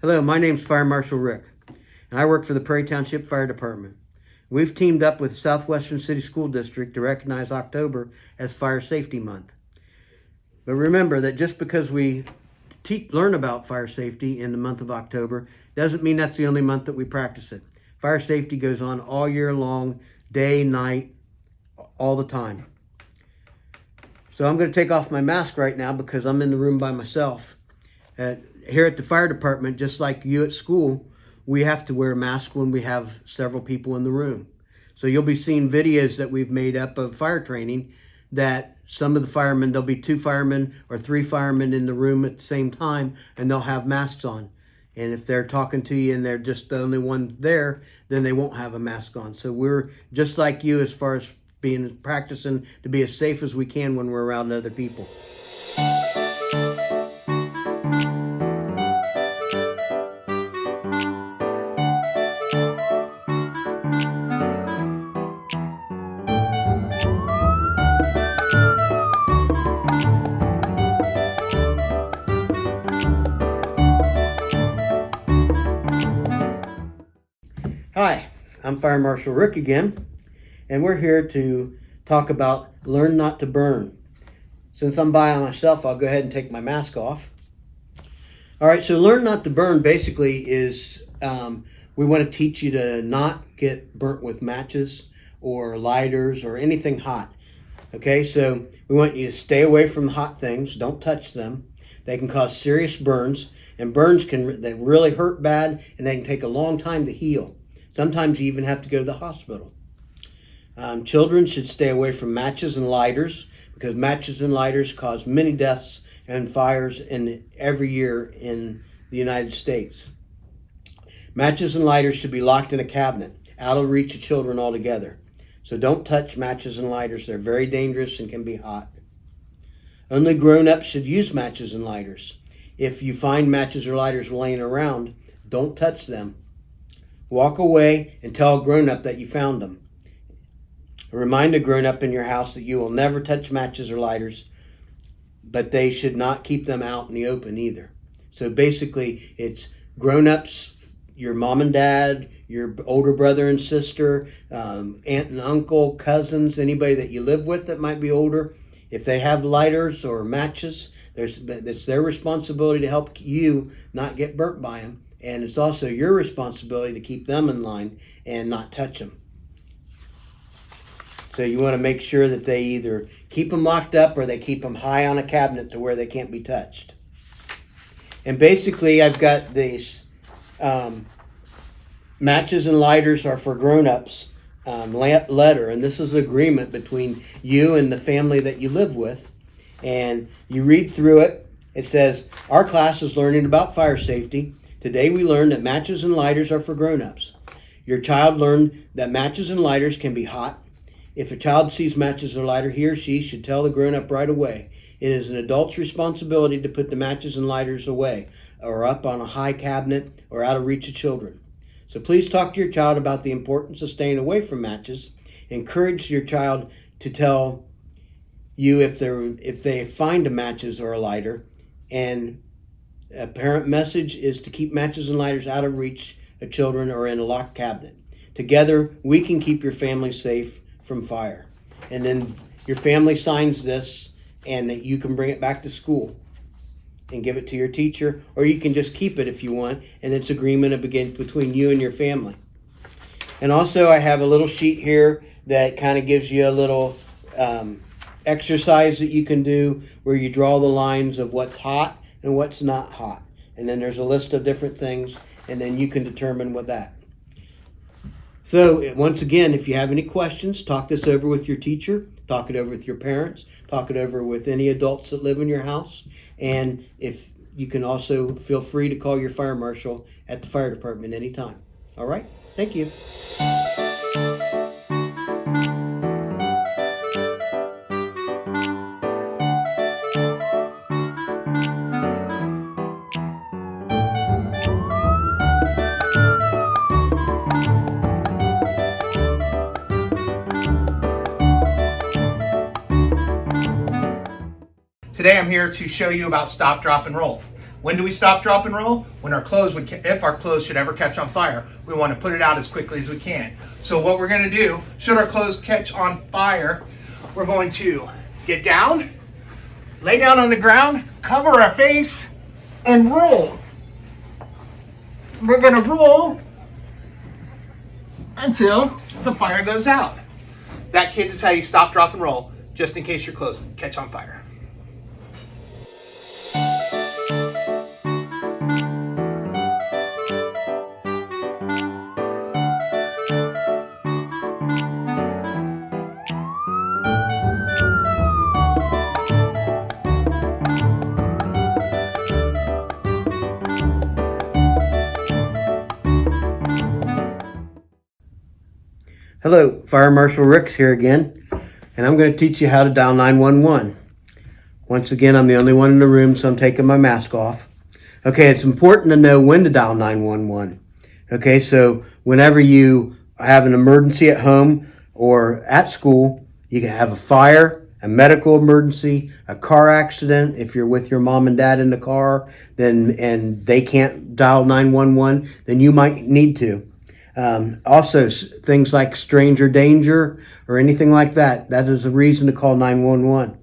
Hello, my name's Fire Marshal Rick, and I work for the Prairie Township Fire Department. We've teamed up with Southwestern City School District to recognize October as Fire Safety Month. But remember that just because we learn about fire safety in the month of October doesn't mean that's the only month that we practice it. Fire safety goes on all year long, day, night, all the time. So I'm going to take off my mask right now because I'm in the room by myself. Here at the fire department, just like you at school, we have to wear a mask when we have several people in the room. So you'll be seeing videos that we've made up of fire training that some of the firemen, there'll be 2 firemen or 3 firemen in the room at the same time, and they'll have masks on. And if they're talking to you and they're just the only one there, then they won't have a mask on. So we're just like you as far as practicing to be as safe as we can when we're around other people. Hi, I'm Fire Marshal Rick again, and we're here to talk about Learn Not to Burn. Since I'm by myself, I'll go ahead and take my mask off. All right, so Learn Not to Burn basically is we want to teach you to not get burnt with matches or lighters or anything hot. Okay, so we want you to stay away from the hot things. Don't touch them. They can cause serious burns, and burns they really hurt bad, and they can take a long time to heal. Sometimes you even have to go to the hospital. Children should stay away from matches and lighters because matches and lighters cause many deaths and fires every year in the United States. Matches and lighters should be locked in a cabinet, out of reach of children altogether. So don't touch matches and lighters. They're very dangerous and can be hot. Only grown-ups should use matches and lighters. If you find matches or lighters laying around, don't touch them. Walk away and tell a grown-up that you found them. Remind a grown-up in your house that you will never touch matches or lighters, but they should not keep them out in the open either. So basically, it's grown-ups, your mom and dad, your older brother and sister, aunt and uncle, cousins, anybody that you live with that might be older. If they have lighters or matches, it's their responsibility to help you not get burnt by them. And it's also your responsibility to keep them in line and not touch them. So you want to make sure that they either keep them locked up or they keep them high on a cabinet to where they can't be touched. And basically I've got these matches and lighters are for grown-ups letter. And this is an agreement between you and the family that you live with. And you read through it. It says, our class is learning about fire safety. Today we learned that matches and lighters are for grown-ups. Your child learned that matches and lighters can be hot. If a child sees matches or lighter, he or she should tell the grown-up right away. It is an adult's responsibility to put the matches and lighters away or up on a high cabinet or out of reach of children. So please talk to your child about the importance of staying away from matches. Encourage your child to tell you if they find a matches or a lighter, and a parent message is to keep matches and lighters out of reach of children or in a locked cabinet. Together, we can keep your family safe from fire. And then your family signs this, and that you can bring it back to school and give it to your teacher, or you can just keep it if you want, and it's agreement between you and your family. And also, I have a little sheet here that kind of gives you a little exercise that you can do where you draw the lines of what's hot and what's not hot. And then there's a list of different things, and then you can determine with that. So once again, if you have any questions, talk this over with your teacher, talk it over with your parents, talk it over with any adults that live in your house. And if you can also feel free to call your fire marshal at the fire department anytime. All right, thank you. Today I'm here to show you about stop, drop, and roll. When do we stop, drop, and roll? When our clothes if our clothes should ever catch on fire, we want to put it out as quickly as we can. So what we're going to do, should our clothes catch on fire, we're going to get down, lay down on the ground, cover our face, and roll. We're going to roll until the fire goes out. That, kids, is how you stop, drop, and roll, just in case your clothes catch on fire. Hello, Fire Marshal Rick here again, and I'm going to teach you how to dial 911. Once again, I'm the only one in the room, so I'm taking my mask off. Okay, it's important to know when to dial 911. Okay, so whenever you have an emergency at home or at school, you can have a fire, a medical emergency, a car accident. If you're with your mom and dad in the car, and they can't dial 911, then you might need to. Also, things like stranger danger or anything like that, that is a reason to call 911.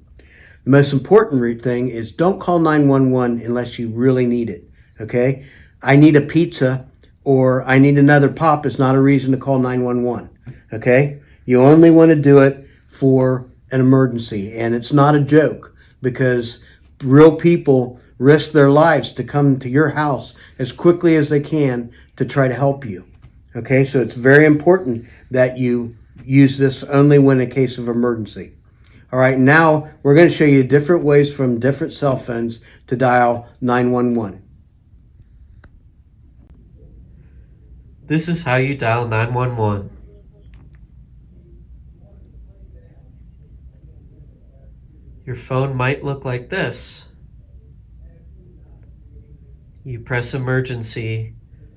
The most important thing is don't call 911 unless you really need it, okay? I need a pizza or I need another pop is not a reason to call 911, okay? You only want to do it for an emergency, and it's not a joke because real people risk their lives to come to your house as quickly as they can to try to help you. Okay, so it's very important that you use this only when in case of emergency. All right, now we're going to show you different ways from different cell phones to dial 911. This is how you dial 911. Your phone might look like this. You press emergency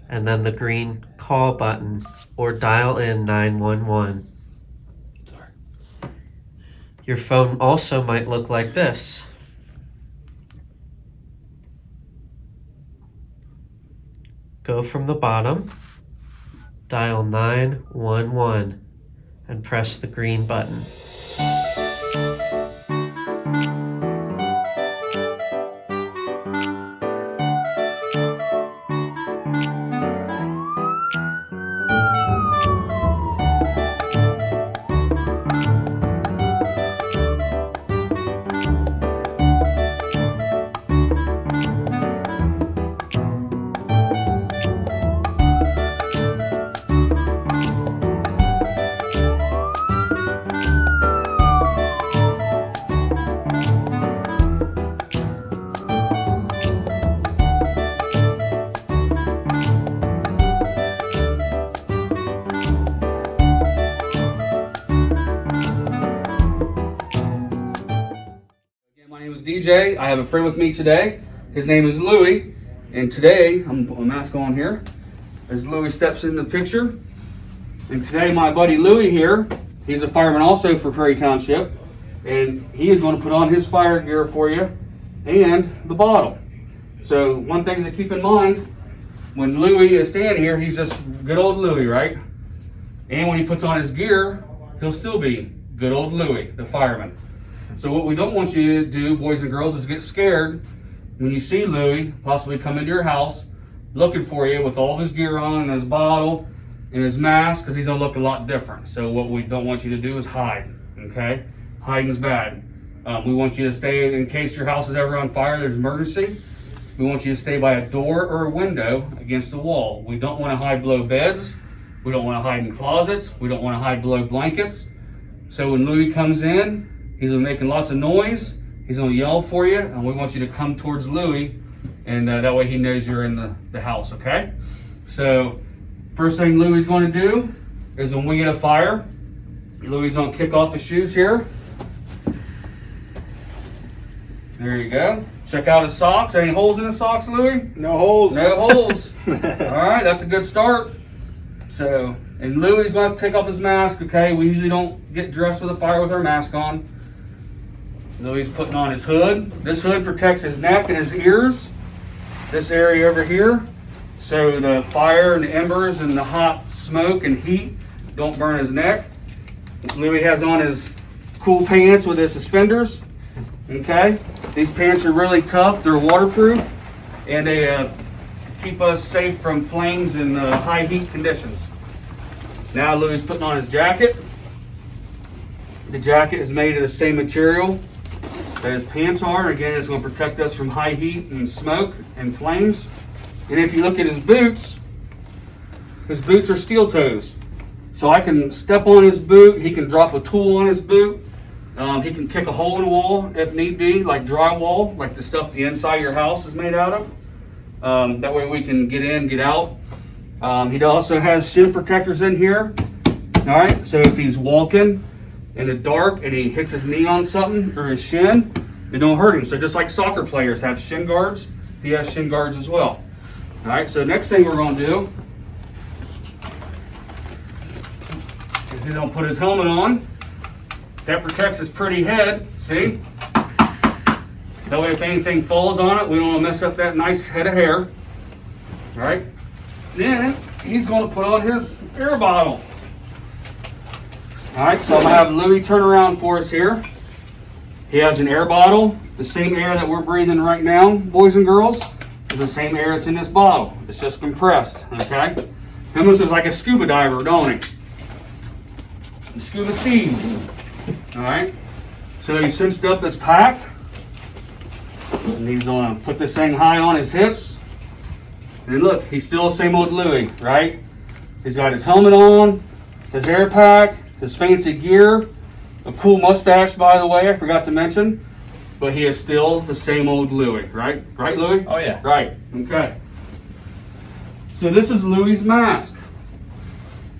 and then the green call button or dial in 911. Sorry. Your phone also might look like this. Go from the bottom, dial 911 and press the green button. My name is DJ. I have a friend with me today. His name is Louie, and today I'm gonna put my mask on here as Louie steps in the picture. And today my buddy Louie here, he's a fireman also for Prairie Township, and he is going to put on his fire gear for you and the bottle. So one thing to keep in mind, when Louie is standing here, he's just good old Louie, right? And when he puts on his gear, he'll still be good old Louie, the fireman. So what we don't want you to do, boys and girls, is get scared when you see Louie possibly come into your house looking for you with all of his gear on and his bottle and his mask, because he's gonna look a lot different. So what we don't want you to do is hide, okay? Hiding's bad. We want you to stay, in case your house is ever on fire, there's emergency, we want you to stay by a door or a window against the wall. We don't want to hide below beds. We don't want to hide in closets. We don't want to hide below blankets. So when Louie comes in, he's gonna be making lots of noise. He's gonna yell for you, and we want you to come towards Louie, and that way he knows you're in the house, okay? So first thing Louie's gonna do is when we get a fire, Louie's gonna kick off his shoes here. There you go. Check out his socks. Any holes in his socks, Louie? No holes. No holes. All right, that's a good start. So, and Louie's gonna take off his mask, okay? We usually don't get dressed with a fire with our mask on. Louie's putting on his hood. This hood protects his neck and his ears. this area over here, so the fire and the embers and the hot smoke and heat don't burn his neck. Louis has on his cool pants with his suspenders. Okay, these pants are really tough. They're waterproof, and they keep us safe from flames and high heat conditions. Now Louis is putting on his jacket. The jacket is made of the same material that his pants are. Again, it's going to protect us from high heat and smoke and flames. And if you look at his boots are steel toes. So I can step on his boot, he can drop a tool on his boot, he can kick a hole in the wall if need be, like drywall, like the stuff the inside of your house is made out of. That way we can get in, get out. He also has shin protectors in here. All right, so if he's walking in the dark and he hits his knee on something or his shin, it don't hurt him. So just like soccer players have shin guards, he has shin guards as well. All right, so next thing we're going to do is he's going to put his helmet on. That protects his pretty head, see? That way if anything falls on it, we don't want to mess up that nice head of hair. All right, then he's going to put on his air bottle. All right, so I'm going to have Louis turn around for us here. He has an air bottle, the same air that we're breathing right now, boys and girls, is the same air that's in this bottle. It's just compressed, okay? He almost looks like a scuba diver, don't he? Scuba Steve. All right, so he cinched up his pack, and he's going to put this thing high on his hips. And look, he's still the same old Louis, right? He's got his helmet on, his air pack, his fancy gear, a cool mustache, by the way, I forgot to mention. But he is still the same old Louis, right? Right, Louis? Oh, yeah. Right, okay. So this is Louis's mask.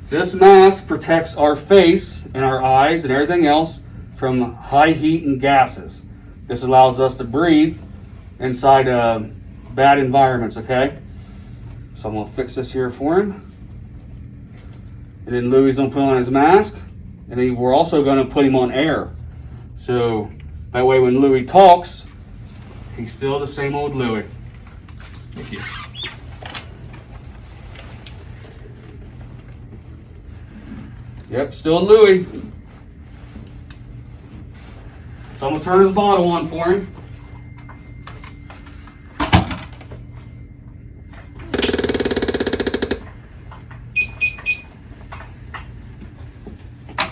This mask protects our face and our eyes and everything else from high heat and gases. This allows us to breathe inside bad environments, okay? So I'm gonna fix this here for him. And then Louis is gonna put on his mask. And then we're also gonna put him on air. So that way when Louis talks, he's still the same old Louis. Thank you. Yep, still Louis. So I'm gonna turn his bottle on for him.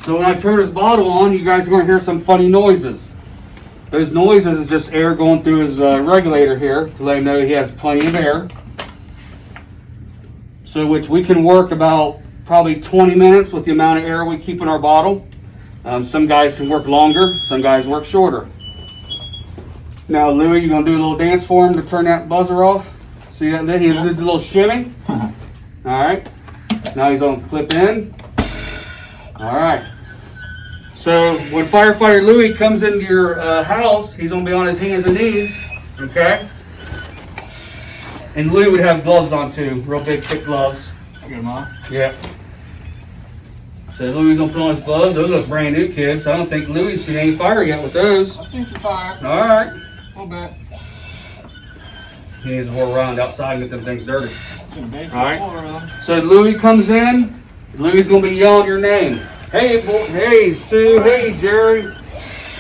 So when I turn his bottle on, you guys are going to hear some funny noises. Those noises is just air going through his regulator here to let him know he has plenty of air. So which we can work about probably 20 minutes with the amount of air we keep in our bottle. Some guys can work longer, some guys work shorter. Now Louis, you're going to do a little dance for him to turn that buzzer off. See that? He did a little shimmy. All right. Now he's going to clip in. All right. So when firefighter Louis comes into your house, he's going to be on his hands and knees, okay? And Louis would have gloves on too, real big, thick gloves. You get them on? Yeah. So Louis is going to put on his gloves. Those look brand new, kids. So I don't think Louis has seen any fire yet with those. I've seen some fire. All right. A little bit. He needs to whirl around outside and get them things dirty. All right. So Louis comes in. Louis is going to be yelling your name. Hey, boy, hey, Sue, hey, Jerry.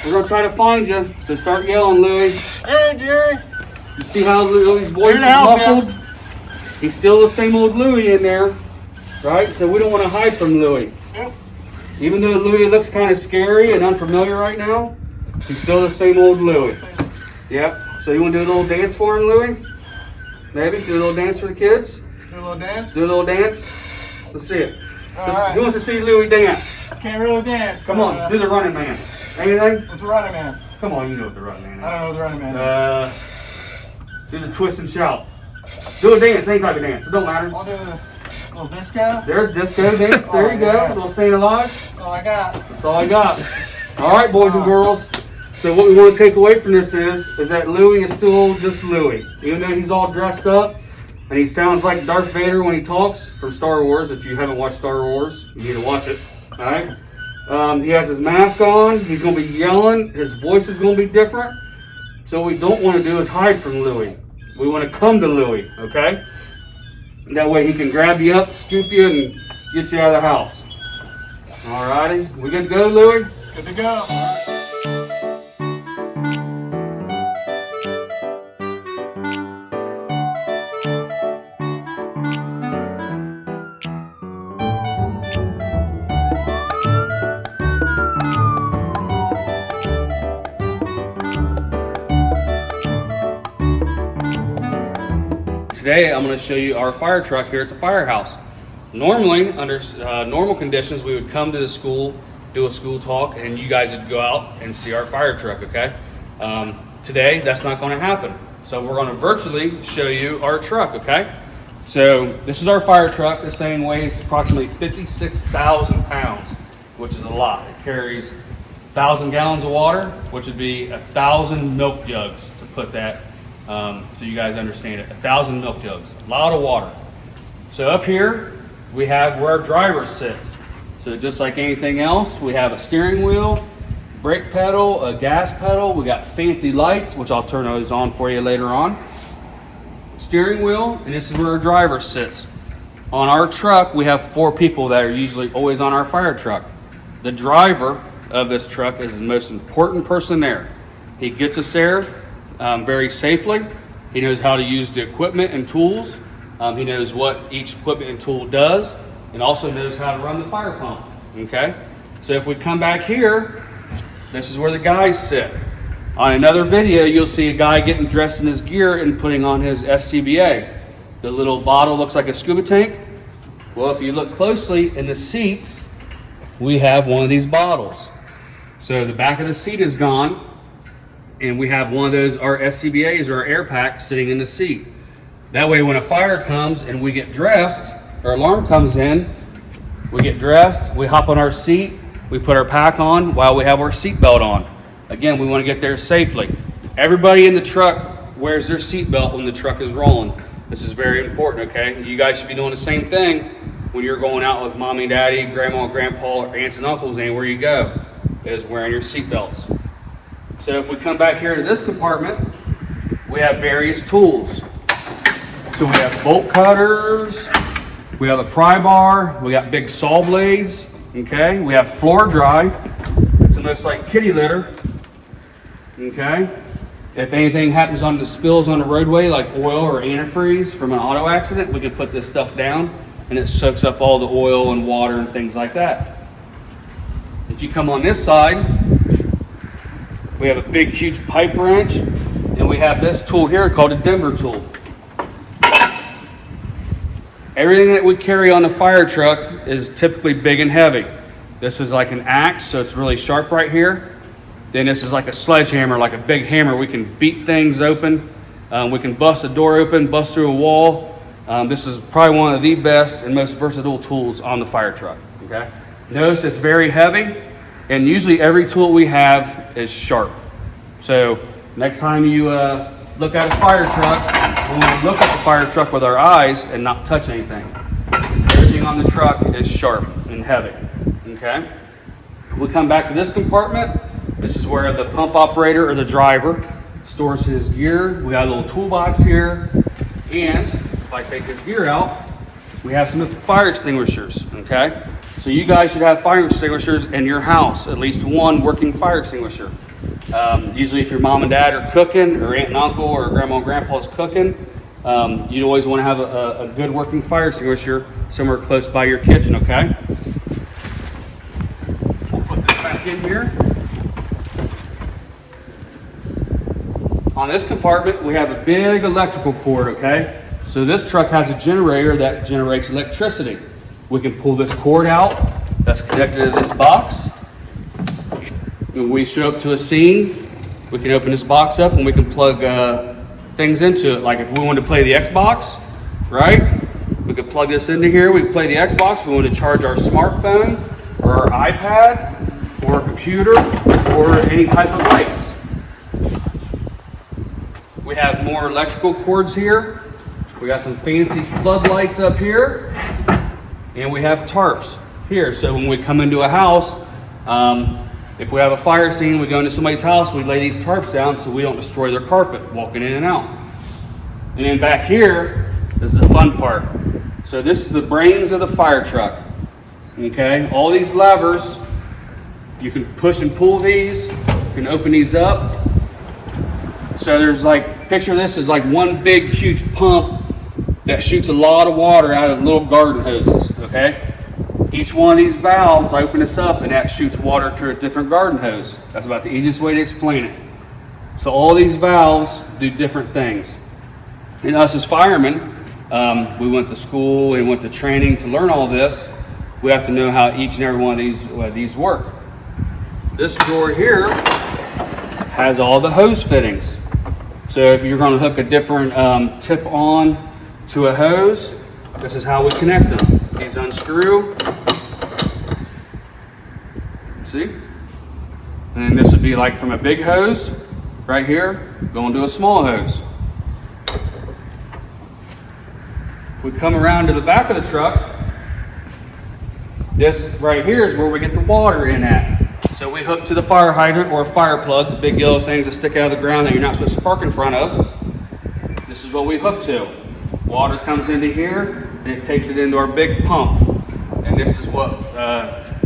We're going to try to find you, so start yelling, Louis. Hey, Jerry. You see how Louis' voice is muffled? He's still the same old Louis in there, right? So we don't want to hide from Louis. Yep. Even though Louis looks kind of scary and unfamiliar right now, he's still the same old Louis. Yep. So you want to do a little dance for him, Louis? Maybe? Do a little dance for the kids? Do a little dance? Do a little dance? Let's see it. Right. Who wants to see Louis dance? Can't really dance. Come on, do the running man. Anything? What's a running man? Come on, you know what the running man is. I don't know what the running man is. Do the twist and shout. Do a dance, any type of dance. It don't matter. I'll do a little disco. There, disco dance. There you go. Yeah. A little staying alive. That's all I got. That's all I got. All right, boys and girls. So what we want to take away from this is that Louis is still just Louis. Even though he's all dressed up and he sounds like Darth Vader when he talks from Star Wars. If you haven't watched Star Wars, you need to watch it. All right. He has his mask on. He's going to be yelling. His voice is going to be different. So what we don't want to do is hide from Louis. we want to come to Louis, okay? That way he can grab you up, scoop you, and get you out of the house. Alrighty, we good to go, Louis? Good to go. Today I'm going to show you our fire truck here at the firehouse. Normally, under normal conditions, we would come to the school, do a school talk, and you guys would go out and see our fire truck, okay? Today, that's not going to happen. So we're going to virtually show you our truck, okay? So this is our fire truck. This thing weighs approximately 56,000 pounds, which is a lot. It carries 1,000 gallons of water, which would be 1,000 milk jugs, to put that so you guys understand it. 1,000 milk jugs, a lot of water. So up here, we have where our driver sits. So just like anything else, we have a steering wheel, brake pedal, a gas pedal. We got fancy lights, which I'll turn those on for you later on. Steering wheel, and this is where our driver sits. On our truck, we have 4 people that are usually always on our fire truck. The driver of this truck is the most important person there. He gets us there very safely. He knows how to use the equipment and tools. He knows what each equipment and tool does, and also knows how to run the fire pump, okay? So if we come back here, this is where the guys sit. On another video, you'll see a guy getting dressed in his gear and putting on his SCBA. The little bottle looks like a scuba tank. Well, if you look closely in the seats, we have one of these bottles. So the back of the seat is gone, and we have one of those, our SCBAs or our air pack, sitting in the seat. That way when a fire comes and we get dressed, our alarm comes in, we get dressed, we hop on our seat, we put our pack on while we have our seat belt on. Again, we want to get there safely. Everybody in the truck wears their seat belt when the truck is rolling. This is very important, okay? You guys should be doing the same thing when you're going out with mommy, daddy, grandma, grandpa, or aunts and uncles, anywhere you go, is wearing your seat belts. So if we come back here to this compartment, we have various tools. So we have bolt cutters, we have a pry bar, we got big saw blades, okay? We have floor dry. It's almost like kitty litter, okay? If anything happens on the spills on the roadway, like oil or antifreeze from an auto accident, we can put this stuff down and it soaks up all the oil and water and things like that. If you come on this side, we have a big, huge pipe wrench, and we have this tool here called a Denver tool. Everything that we carry on the fire truck is typically big and heavy. This is like an axe, so it's really sharp right here. Then this is like a sledgehammer, like a big hammer. We can beat things open. We can bust a door open, bust through a wall. This is probably one of the best and most versatile tools on the fire truck, okay? Notice it's very heavy, and usually every tool we have is sharp. So next time you look at a fire truck, we want to look at the fire truck with our eyes and not touch anything. Everything on the truck is sharp and heavy, okay? We come back to this compartment. This is where the pump operator or the driver stores his gear. We got a little toolbox here, and if I take his gear out, we have some fire extinguishers, okay? So you guys should have fire extinguishers in your house, at least one working fire extinguisher. Usually if your mom and dad are cooking, or aunt and uncle, or grandma and grandpa is cooking, you'd always want to have a good working fire extinguisher somewhere close by your kitchen, okay? We'll put this back in here. On this compartment, we have a big electrical cord, okay? So this truck has a generator that generates electricity. We can pull this cord out that's connected to this box. When we show up to a scene, we can open this box up and we can plug things into it. Like if we want to play the Xbox, right? We could plug this into here. We can play the Xbox. We want to charge our smartphone or our iPad or a computer or any type of lights. We have more electrical cords here. We got some fancy floodlights up here. And we have tarps here. So when we come into a house, if we have a fire scene, we go into somebody's house, we lay these tarps down so we don't destroy their carpet walking in and out. And then back here is the fun part. So this is the brains of the fire truck. Okay, all these levers, you can push and pull these, you can open these up. So there's like, picture this as like one big huge pump that shoots a lot of water out of little garden hoses, okay? Each one of these valves, I open this up and that shoots water to a different garden hose. That's about the easiest way to explain it. So all these valves do different things. And us as firemen, we went to school and went to training to learn all this. We have to know how each and every one of these work. This drawer here has all the hose fittings. So if you're going to hook a different tip on to a hose, this is how we connect them. These unscrew. See? And this would be like from a big hose right here going to a small hose. If we come around to the back of the truck, this right here is where we get the water in at. So we hook to the fire hydrant or a fire plug, the big yellow things that stick out of the ground that you're not supposed to park in front of. This is what we hook to. Water comes into here and it takes it into our big pump. And this is what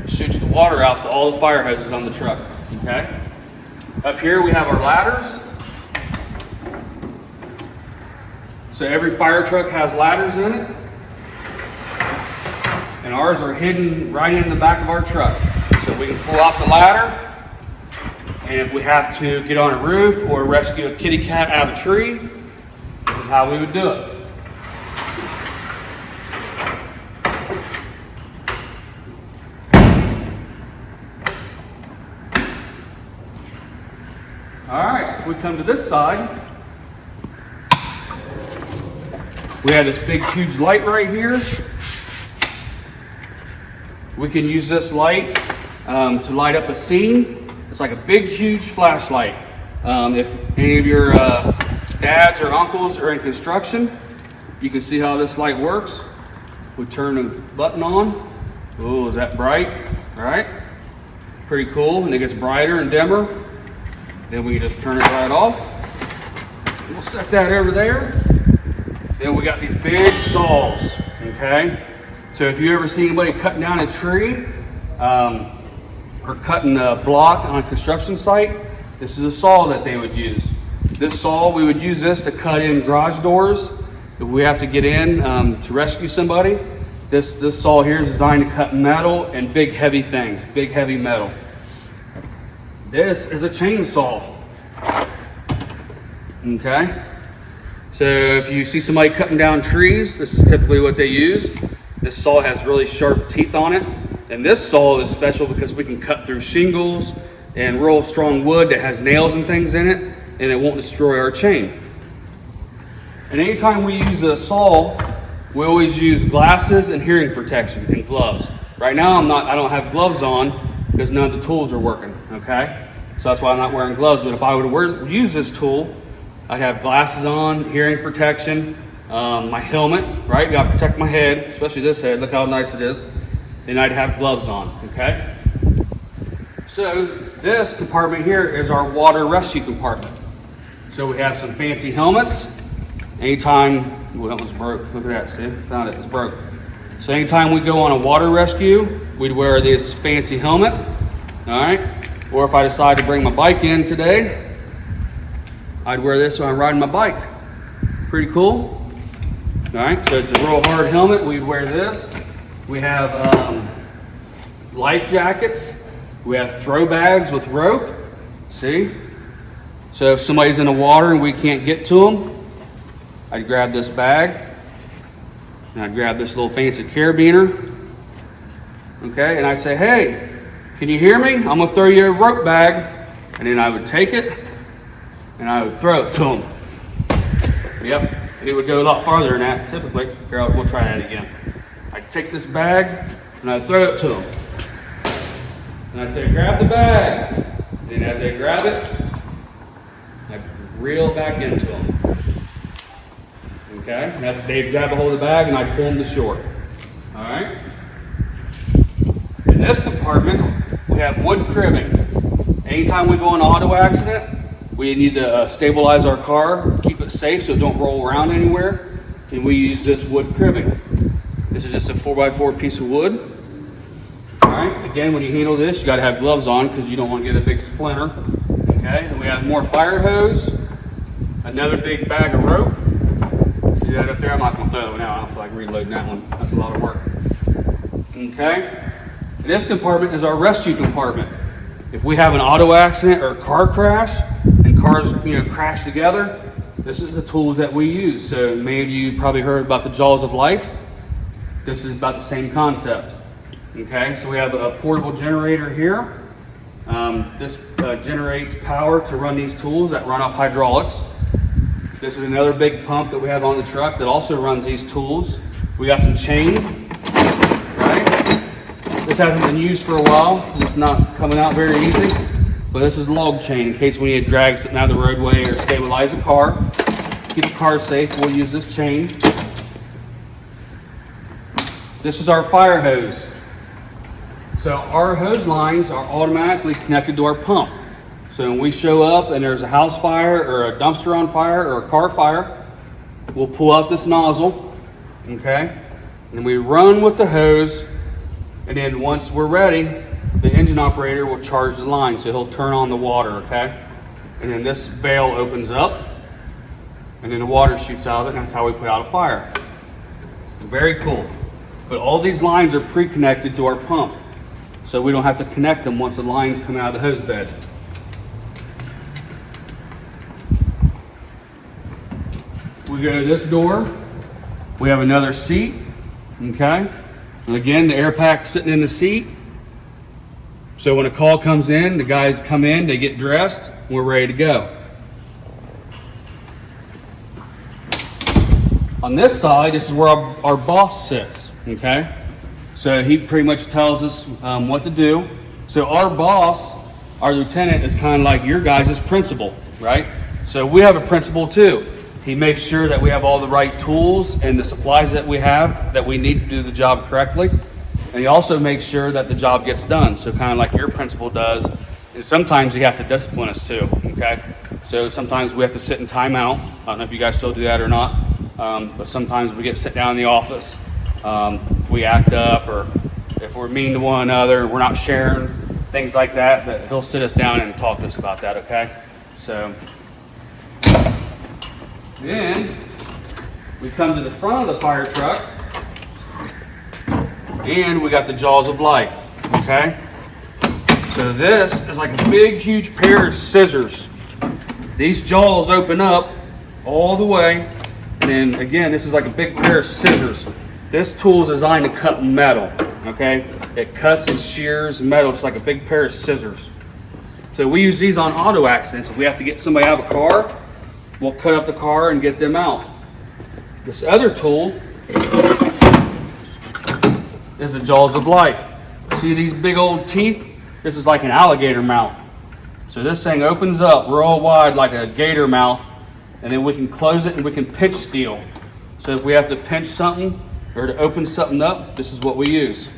shoots the water out to all the fire hoses on the truck. Okay? Up here we have our ladders. So every fire truck has ladders in it. And ours are hidden right in the back of our truck. So we can pull off the ladder, and if we have to get on a roof or rescue a kitty cat out of a tree, this is how we would do it. All right, if we come to this side, we have this big huge light right here. We can use this light to light up a scene. It's like a big, huge flashlight. If any of your dads or uncles are in construction, you can see how this light works. We turn the button on. Oh, is that bright? All right. Pretty cool. And it gets brighter and dimmer. Then we just turn it right off. We'll set that over there. Then we got these big saws, okay? So if you ever see anybody cutting down a tree or cutting a block on a construction site, this is a saw that they would use. This saw, we would use this to cut in garage doors if we have to get in to rescue somebody. This saw here is designed to cut metal and big heavy things, big heavy metal. This is a chainsaw, okay? So if you see somebody cutting down trees, this is typically what they use. This saw has really sharp teeth on it. And this saw is special because we can cut through shingles and real strong wood that has nails and things in it, and it won't destroy our chain. And anytime we use a saw, we always use glasses and hearing protection and gloves. Right now I don't have gloves on because none of the tools are working, okay? So that's why I'm not wearing gloves, but if I would use this tool, I'd have glasses on, hearing protection, my helmet, right? Gotta protect my head, especially this head. Look how nice it is. And I'd have gloves on, okay? So this compartment here is our water rescue compartment. So we have some fancy helmets. Anytime, well, that was broke. Look at that, see? Found it, it's broke. So anytime we go on a water rescue, we'd wear this fancy helmet, all right? Or if I decide to bring my bike in today, I'd wear this when I'm riding my bike. Pretty cool. All right, so it's a real hard helmet. We'd wear this. We have life jackets. We have throw bags with rope. See? So if somebody's in the water and we can't get to them, I'd grab this bag. And I'd grab this little fancy carabiner. Okay, and I'd say, hey, can you hear me? I'm gonna throw you a rope bag. And then I would take it and I would throw it to them. Yep. And it would go a lot farther than that, typically. Here, we'll try that again. I'd take this bag, and I'd throw it to them. And I'd say, grab the bag. And as they grab it, I'd reel it back into them. Okay? And they'd grab a hold of the bag, and I'd pull them to shore. All right? In this compartment, we have wood cribbing. Anytime we go in an auto accident, we need to stabilize our car, keep it it safe so it don't roll around anywhere, then we use this wood cribbing. This is just a 4x4 piece of wood. All right, again, when you handle this, you gotta have gloves on because you don't want to get a big splinter. Okay, and we have more fire hose, another big bag of rope. See that up there? I'm not gonna throw that one out. I don't feel like reloading that one. That's a lot of work. Okay, and this compartment is our rescue compartment. If we have an auto accident or a car crash and cars, crash together, this is the tools that we use. So many of you probably heard about the jaws of life. This is about the same concept. Okay, so we have a portable generator here. This generates power to run these tools that run off hydraulics. This is another big pump that we have on the truck that also runs these tools. We got some chain, right? This hasn't been used for a while. It's not coming out very easy, but this is log chain in case we need to drag something out of the roadway or stabilize the car. Keep the car safe, we'll use this chain. This is our fire hose. So our hose lines are automatically connected to our pump. So when we show up and there's a house fire or a dumpster on fire or a car fire, we'll pull out this nozzle, okay? And we run with the hose, and then once we're ready, the engine operator will charge the line. So he'll turn on the water, okay? And then this valve opens up, and then the water shoots out of it, and that's how we put out a fire. Very cool. But all these lines are pre-connected to our pump, so we don't have to connect them once the lines come out of the hose bed. We go to this door, we have another seat, okay? And again, the air pack's sitting in the seat. So when a call comes in, the guys come in, they get dressed, and we're ready to go. On this side, this is where our boss sits, okay? So he pretty much tells us what to do. So our boss, our lieutenant, is kind of like your guys' principal, right? So we have a principal too. He makes sure that we have all the right tools and the supplies that we have that we need to do the job correctly. And he also makes sure that the job gets done. So kind of like your principal does. And sometimes he has to discipline us too, okay? So sometimes we have to sit in timeout. I don't know if you guys still do that or not. But sometimes we get sit down in the office. If we act up or if we're mean to one another, we're not sharing, things like that, that he'll sit us down and talk to us about that, okay? So then we come to the front of the fire truck and we got the jaws of life, okay? So this is like a big, huge pair of scissors. These jaws open up all the way. And then again, this is like a big pair of scissors. This tool is designed to cut metal, okay? It cuts and shears metal just like a big pair of scissors. So we use these on auto accidents. If we have to get somebody out of a car, we'll cut up the car and get them out. This other tool is the jaws of life. See these big old teeth? This is like an alligator mouth. So this thing opens up real wide like a gator mouth, and then we can close it and we can pinch steel. So if we have to pinch something or to open something up, this is what we use.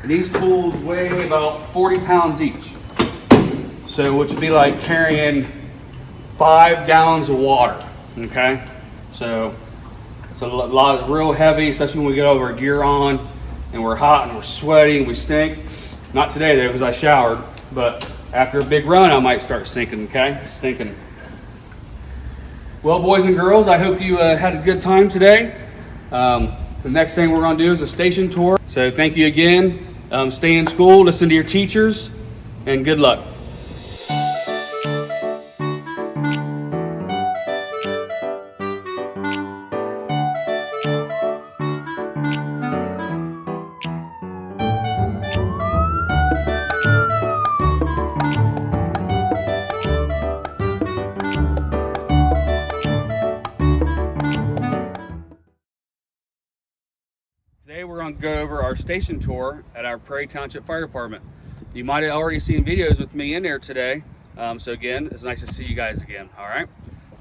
And these tools weigh about 40 pounds each. So which would be like carrying 5 gallons of water, okay? So it's a lot, real heavy, especially when we get all of our gear on and we're hot and we're sweaty and we stink. Not today though, because I showered, but after a big run, I might start stinking, okay? Stinking. Well, boys and girls, I hope you had a good time today. The next thing we're gonna do is a station tour. So thank you again. Stay in school, listen to your teachers, and good luck. Today we're going to go over our station tour at our Prairie Township Fire Department. You might have already seen videos with me in there today. So again, it's nice to see you guys again, all right?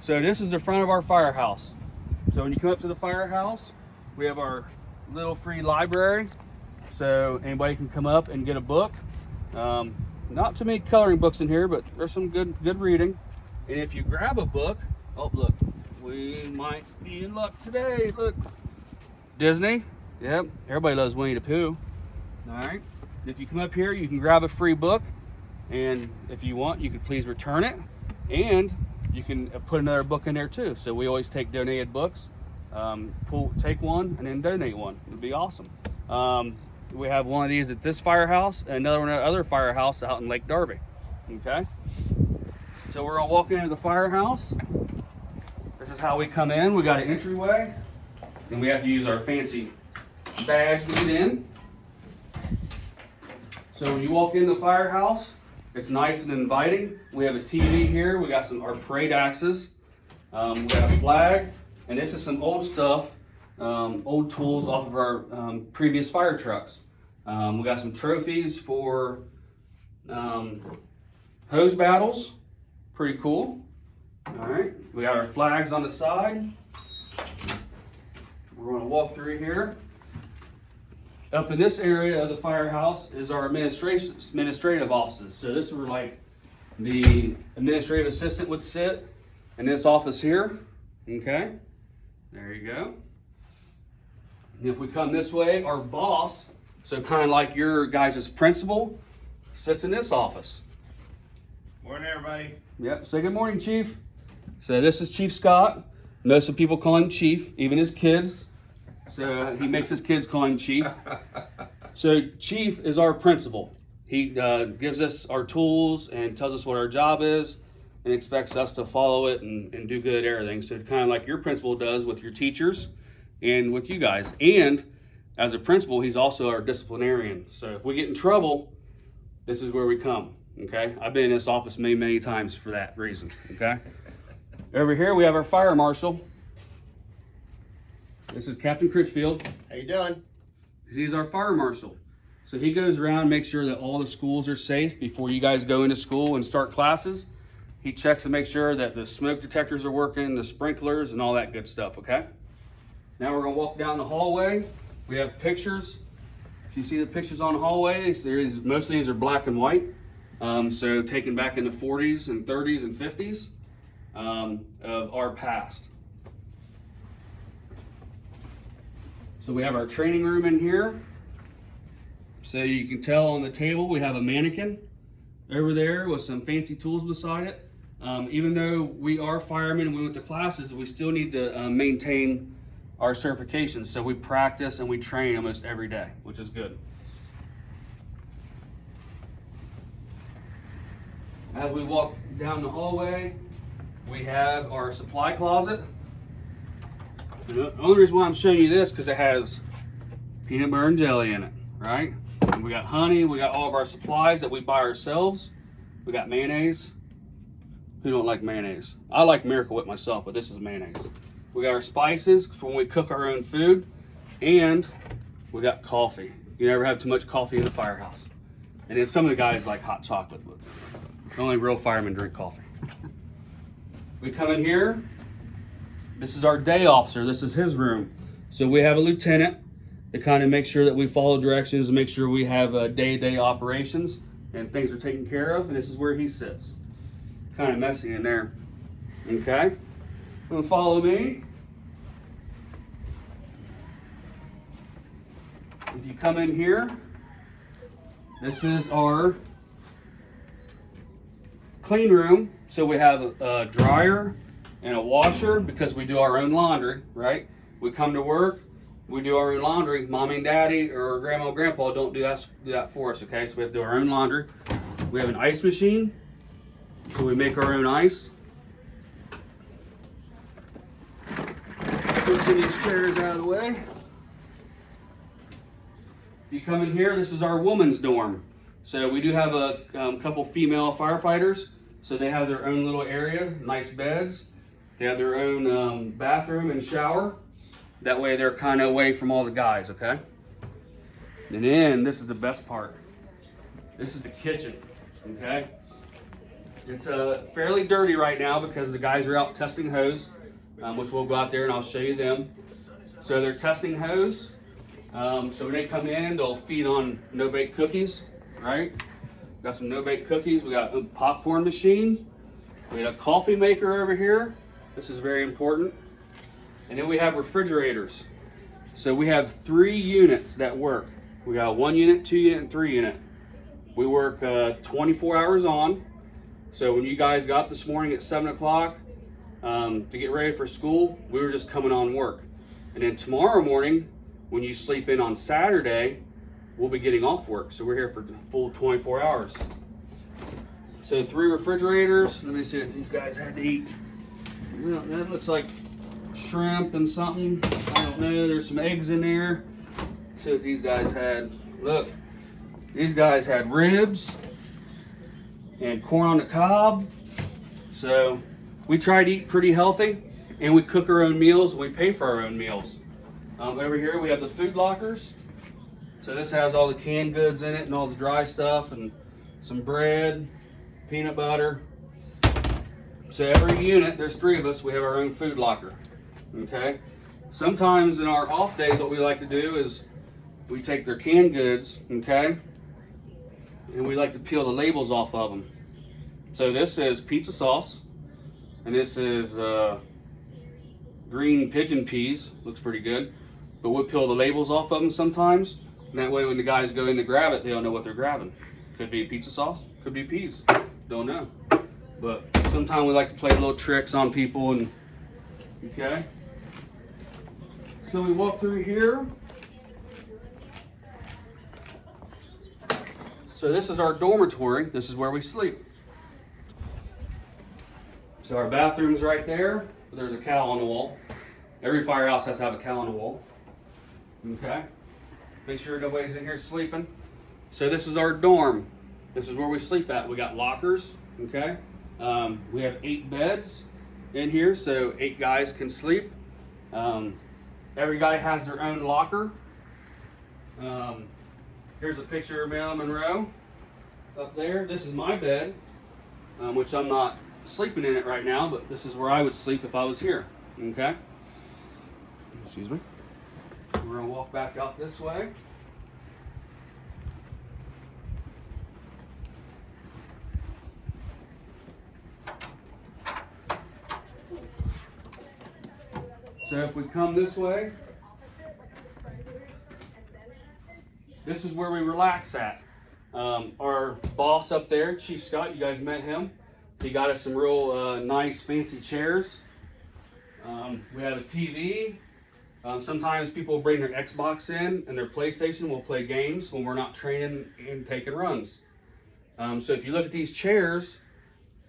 So this is the front of our firehouse. So when you come up to the firehouse, we have our little free library. So anybody can come up and get a book. Not too many coloring books in here, but there's some good reading. And if you grab a book, oh look, we might be in luck today. Look, Disney. Yep, everybody loves Winnie the Pooh. All right. If you come up here, you can grab a free book, and if you want, you can please return it, and you can put another book in there too. So we always take donated books. Take one and then donate one. It'd be awesome. We have one of these at this firehouse, and another one at other firehouse out in Lake Darby. Okay. So we're gonna walk into the firehouse. This is how we come in. We got an entryway, and we have to use our fancy badge to get in. So when you walk in the firehouse, it's nice and inviting. We have a TV here. We got our parade axes. We got a flag, and this is some old stuff, old tools off of our previous fire trucks. We got some trophies for hose battles. Pretty cool. All right, we got our flags on the side. We're going to walk through here. Up in this area of the firehouse is our administrative offices. So this is where like the administrative assistant would sit in this office here. Okay, there you go. And if we come this way, our boss, so kind of like your guys' principal, sits in this office. Morning, everybody. Yep, say good morning, Chief. So this is Chief Scott. Most of people call him Chief, even his kids. So he makes his kids call him Chief. So Chief is our principal. He gives us our tools and tells us what our job is and expects us to follow it and do good at everything. So kind of like your principal does with your teachers and with you guys. And as a principal, he's also our disciplinarian. So if we get in trouble, this is where we come, okay? I've been in this office many, many times for that reason, okay? Over here, we have our fire marshal. This is Captain Critchfield. How you doing? He's our fire marshal. So he goes around and makes sure that all the schools are safe before you guys go into school and start classes. He checks to make sure that the smoke detectors are working, the sprinklers, and all that good stuff, okay? Now we're gonna walk down the hallway. We have pictures. If you see the pictures on the hallway, most of these are black and white. So taken back in the 40s and 30s and 50s of our past. So we have our training room in here. So you can tell on the table we have a mannequin over there with some fancy tools beside it. Even though we are firemen and we went to classes, we still need to maintain our certifications. So we practice and we train almost every day, which is good. As we walk down the hallway, we have our supply closet. And the only reason why I'm showing you this because it has peanut butter and jelly in it, right? And we got honey, we got all of our supplies that we buy ourselves. We got mayonnaise. Who don't like mayonnaise? I like Miracle Whip myself, but this is mayonnaise. We got our spices for when we cook our own food, and we got coffee. You never have too much coffee in the firehouse. And then some of the guys like hot chocolate, but only real firemen drink coffee. We come in here. This is our day officer. This is his room. So we have a lieutenant that kind of makes sure that we follow directions and make sure we have day-to-day operations and things are taken care of. And this is where he sits. Kind of messy in there. Okay. Gonna follow me. If you come in here, this is our clean room. So we have a dryer and a washer because we do our own laundry, right? We come to work, we do our own laundry. Mommy and daddy or grandma and grandpa don't do that for us, okay? So we have to do our own laundry. We have an ice machine, so we make our own ice. Push these chairs out of the way. If you come in here, this is our woman's dorm. So we do have a couple female firefighters. So they have their own little area, nice beds. They have their own bathroom and shower. That way they're kind of away from all the guys, okay? And then this is the best part. This is the kitchen, okay? It's fairly dirty right now because the guys are out testing hose, which we'll go out there and I'll show you them. So they're testing hose. So when they come in, they'll feed on no-bake cookies, right? Got some no-bake cookies. We got a popcorn machine. We got a coffee maker over here. This is very important. And then we have refrigerators. So we have 3 units that work. We got 1 unit, 2 unit, and 3 unit. We work 24 hours on. So when you guys got up this morning at 7 o'clock to get ready for school, we were just coming on work. And then tomorrow morning, when you sleep in on Saturday, we'll be getting off work. So we're here for the full 24 hours. So 3 refrigerators. Let me see what these guys had to eat. Well, that looks like shrimp and something. I don't know. There's some eggs in there. Let's see what these guys had. Look, these guys had ribs and corn on the cob. So we try to eat pretty healthy, and we cook our own meals and we pay for our own meals. Over here we have the food lockers. So this has all the canned goods in it and all the dry stuff and some bread, peanut butter. So every unit, there's 3 of us, we have our own food locker. Okay? Sometimes in our off days, what we like to do is we take their canned goods, okay, and we like to peel the labels off of them. So this is pizza sauce, and this is green pigeon peas. Looks pretty good. But we'll peel the labels off of them sometimes, and that way when the guys go in to grab it, they don't know what they're grabbing. Could be pizza sauce, could be peas. Don't know. But sometimes we like to play little tricks on people, and okay. So we walk through here. So this is our dormitory. This is where we sleep. So our bathroom's right there. There's a cow on the wall. Every firehouse has to have a cow on the wall. Okay. Make sure nobody's in here sleeping. So this is our dorm. This is where we sleep at. We got lockers. Okay. We have 8 beds in here, so 8 guys can sleep. Every guy has their own locker. Here's a picture of Marilyn Monroe up there. This is my bed, which I'm not sleeping in it right now, but this is where I would sleep if I was here. Okay? Excuse me. We're going to walk back out this way. So if we come this way, this is where we relax at. Our boss up there, Chief Scott, you guys met him. He got us some real nice fancy chairs. We have a TV. Sometimes people bring their Xbox in and their PlayStation. We'll play games when we're not training and taking runs. So if you look at these chairs,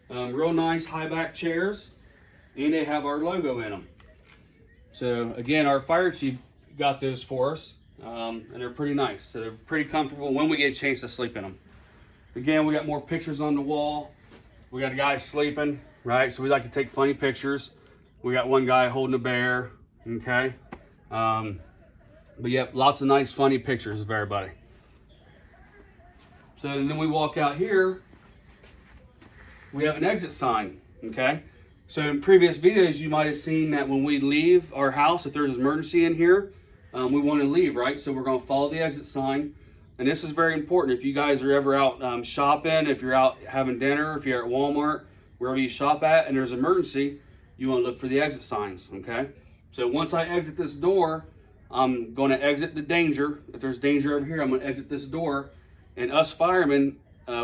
real nice high back chairs, and they have our logo in them. So again, our fire chief got those for us, and they're pretty nice. So they're pretty comfortable when we get a chance to sleep in them. Again, we got more pictures on the wall. We got a guy sleeping, right? So we like to take funny pictures. We got one guy holding a bear, okay? But yep, lots of nice funny pictures of everybody. So then we walk out here, we have an exit sign, okay? So in previous videos, you might have seen that when we leave our house, if there's an emergency in here, we want to leave, right? So we're going to follow the exit sign. And this is very important. If you guys are ever out shopping, if you're out having dinner, if you're at Walmart, wherever you shop at, and there's an emergency, you want to look for the exit signs, okay? So once I exit this door, I'm going to exit the danger. If there's danger over here, I'm going to exit this door. And us firemen,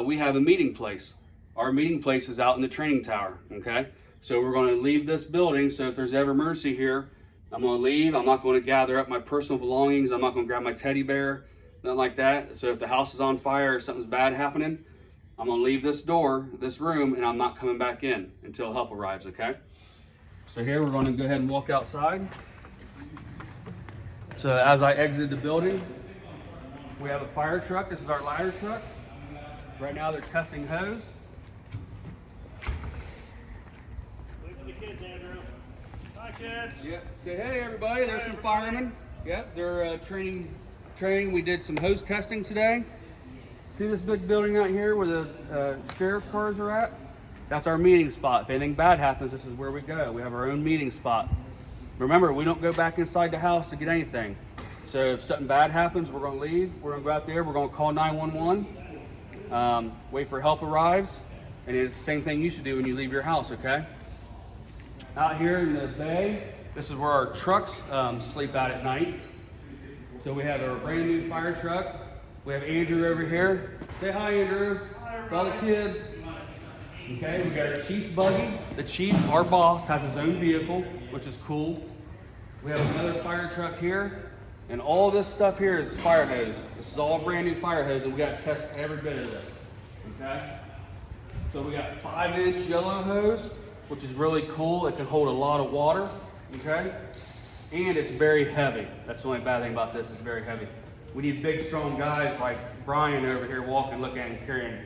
we have a meeting place. Our meeting place is out in the training tower, okay? So we're going to leave this building. So if there's ever emergency here, I'm going to leave. I'm not going to gather up my personal belongings. I'm not going to grab my teddy bear, nothing like that. So if the house is on fire or something's bad happening, I'm going to leave this door, this room, and I'm not coming back in until help arrives, okay? So here we're going to go ahead and walk outside. So as I exit the building, we have a fire truck. This is our ladder truck. Right now they're testing hose. Wait for the kids, Andrew. Hi, kids. Yep. Say hey, everybody. There's some firemen. Yep. They're training. We did some hose testing today. See this big building out here where the sheriff cars are at? That's our meeting spot. If anything bad happens, this is where we go. We have our own meeting spot. Remember, we don't go back inside the house to get anything. So if something bad happens, we're going to leave. We're going to go out there. We're going to call 911. Wait for help arrives. And it's the same thing you should do when you leave your house, okay? out here in the bay. This is where our trucks sleep out at night. So we have a brand new fire truck. We have Andrew over here. Say hi, Andrew. For all the kids. Okay, we got our chief's buggy. The chief, our boss, has his own vehicle, which is cool. We have another fire truck here. And all this stuff here is fire hose. This is all brand new fire hose, and we got to test every bit of this. Okay? So we got 5-inch yellow hose, which is really cool. It can hold a lot of water. Okay? And it's very heavy. That's the only bad thing about this, it's very heavy. We need big, strong guys like Brian over here walking, looking at and carrying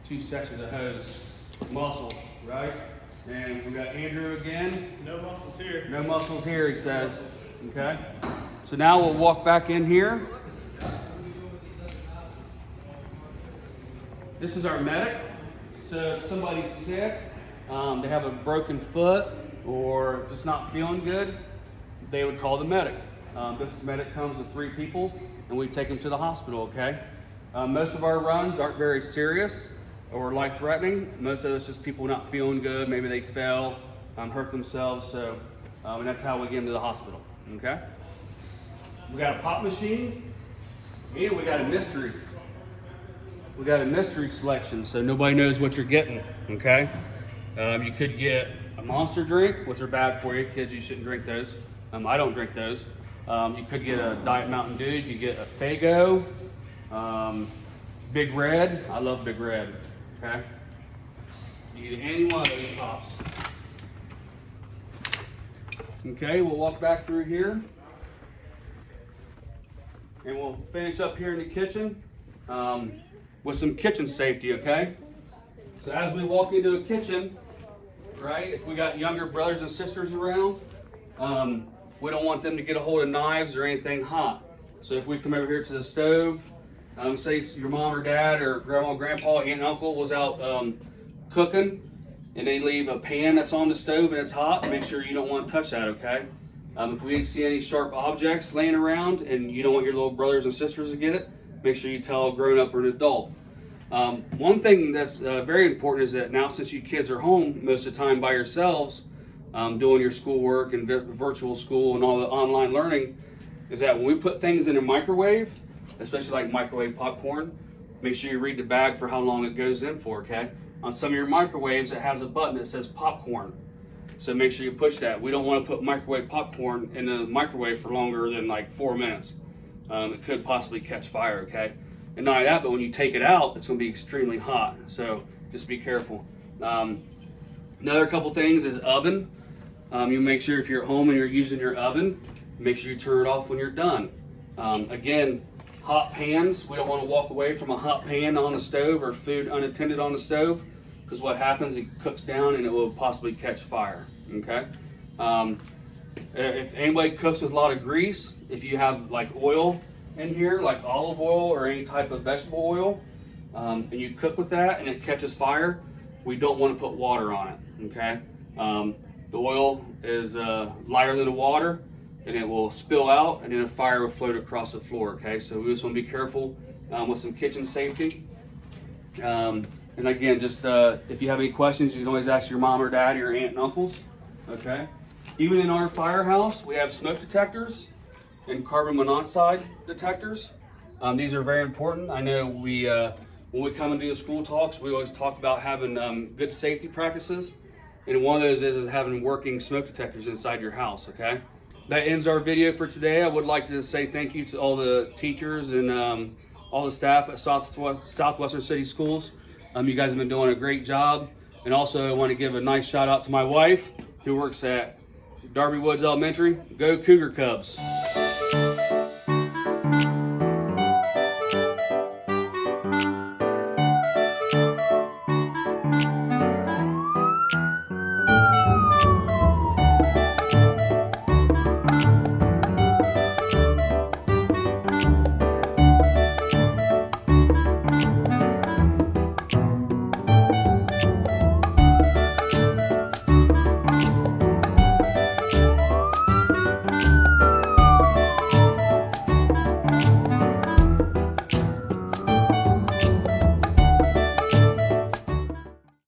2 sections of hose. Muscles, right? And we got Andrew again. No muscles here. No muscles here, he says. Okay? So now we'll walk back in here. This is our medic. So if somebody's sick, they have a broken foot or just not feeling good, they would call the medic. This medic comes with 3 people and we take them to the hospital, okay? Most of our runs aren't very serious or life-threatening. Most of it's just people not feeling good. Maybe they fell, hurt themselves, so, and that's how we get them to the hospital, okay? We got a pop machine, and we got a mystery. We got a mystery selection, so nobody knows what you're getting, okay? You could get a Monster drink, which are bad for you. Kids, you shouldn't drink those. I don't drink those. You could get a Diet Mountain Dew. You could get a Faygo, Big Red. I love Big Red, okay? You can get any one of those pops. Okay, we'll walk back through here. And we'll finish up here in the kitchen with some kitchen safety, okay? So as we walk into a kitchen, right, if we got younger brothers and sisters around, we don't want them to get a hold of knives or anything hot. So if we come over here to the stove, say your mom or dad or grandma, grandpa, aunt, and uncle was out cooking, and they leave a pan that's on the stove and it's hot, make sure you don't want to touch that, okay? If we see any sharp objects laying around and you don't want your little brothers and sisters to get it, make sure you tell a grown-up or an adult. One thing that's very important is that now, since you kids are home most of the time by yourselves, doing your schoolwork and virtual school and all the online learning, is that when we put things in a microwave, especially like microwave popcorn, make sure you read the bag for how long it goes in for, okay? On some of your microwaves, it has a button that says popcorn. So make sure you push that. We don't want to put microwave popcorn in the microwave for longer than like 4 minutes. It could possibly catch fire, okay? And not only that, but when you take it out, it's going to be extremely hot. So just be careful. Another couple things is oven. You make sure if you're at home and you're using your oven, make sure you turn it off when you're done. Again, hot pans. We don't want to walk away from a hot pan on the stove or food unattended on the stove, because what happens, it cooks down and it will possibly catch fire, okay? If anybody cooks with a lot of grease, if you have like oil in here, like olive oil or any type of vegetable oil, and you cook with that and it catches fire, we don't want to put water on it, okay? The oil is lighter than the water, and it will spill out, and then a fire will float across the floor, okay? So we just want to be careful with some kitchen safety. And again, just if you have any questions, you can always ask your mom or dad, your aunt and uncles, okay? Even in our firehouse, we have smoke detectors and carbon monoxide detectors. These are very important. I know we, when we come and do the school talks, we always talk about having good safety practices. And one of those is having working smoke detectors inside your house, okay? That ends our video for today. I would like to say thank you to all the teachers and all the staff at Southwestern City Schools. You guys have been doing a great job. And also I want to give a nice shout out to my wife who works at Darby Woods Elementary. Go Cougar Cubs.